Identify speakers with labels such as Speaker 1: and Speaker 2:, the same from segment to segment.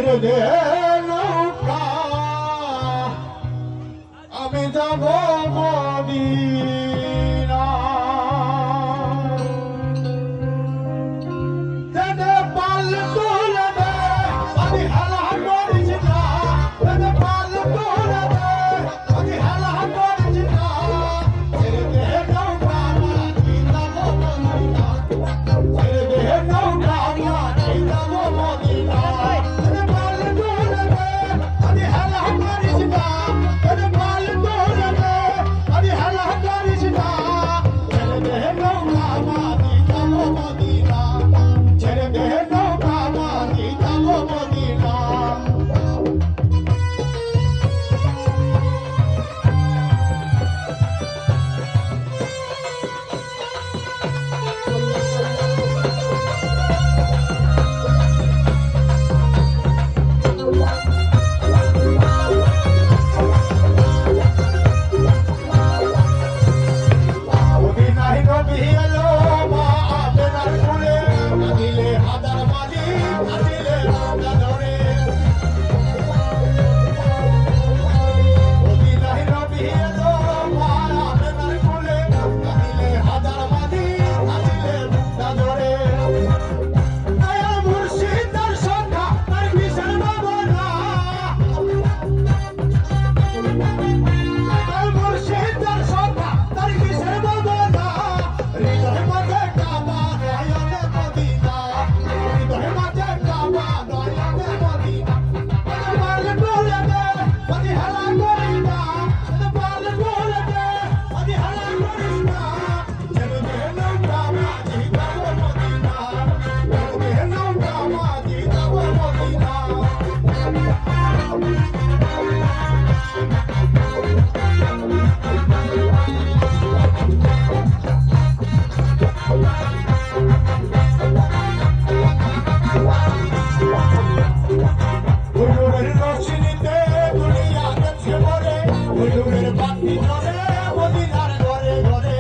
Speaker 1: ছেড়ে দে নৌকা আমি যাব মদিনা তেনে পাল তুলে দে আমি হেলা করিস না তেনে পাল তুলে দে আমি হেলা করিস না ছেড়ে দে নৌকা আমি যাব মদিনা ছেড়ে দে নৌকা আমি যাব মদিনা তেনে পাল তুলে দে আমি হেলা করিস না তেনে পাল তুলে দে আমি হেলা করিস না ছেড়ে দে নৌকা আমি যাব মদিনা ছেড়ে দে নৌকা আমি যাব মদিনা মদিনায় নবী এলো মা আমেনার কোলে কাঁদিলে হাজার মালি কাঁদিলে রাজা ধরে মদিনায় নবী এলো মা আমেনার কোলে কাঁদিলে হাজার মালি কাঁদিলে রাজা ধরে দয়াল মুর্শিদ তার সখা তার বিশাল ভাবনা দয়াল মুর্শিদ তার সখা তার বিশাল ভাবনা হৃদয় মাঝে কাবা নয়নে মদিনা হৃদয় মাঝে কাবা নয়নে মদিনা পাল বলে দে আমি হেলা করিস না পাল বলে দে আমি হেলা করিস না ছেড়ে দে নৌকা আমি যাব মদিনা ছেড়ে দে নৌকা আমি যাব মদিনা হুজুরের রশিদিতে দুনিয়া গেছে মরে হুজুরের বাতি জ্বলে মদিনার ঘরে ঘরে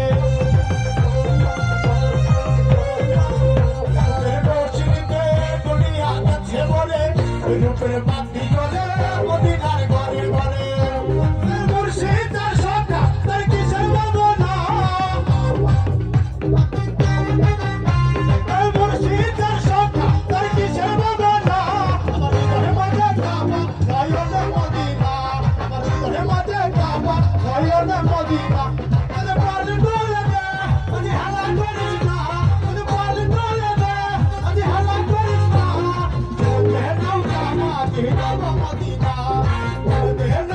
Speaker 1: হুজুরের রশিদিতে দুনিয়া গেছে মরে হুজুরের বাতি জ্বলে মদিনার ঘরে ঘরে মুর্শিদ তার সখা তার কিসের ভাবনা মুর্শিদ তার সখা তার কিসের ভাবনা আমার হৃদয় মাঝে কাবা নয়নে মদিনা আমার হৃদয় মাঝে কাবা নয়নে মদিনা আরে পাল তুলে দে আমি হেলা করিস না আরে পাল তুলে দে আমি হেলা করিস না ছেড়ে দে নৌকা আমি যাব মদিনা ছেড়ে দে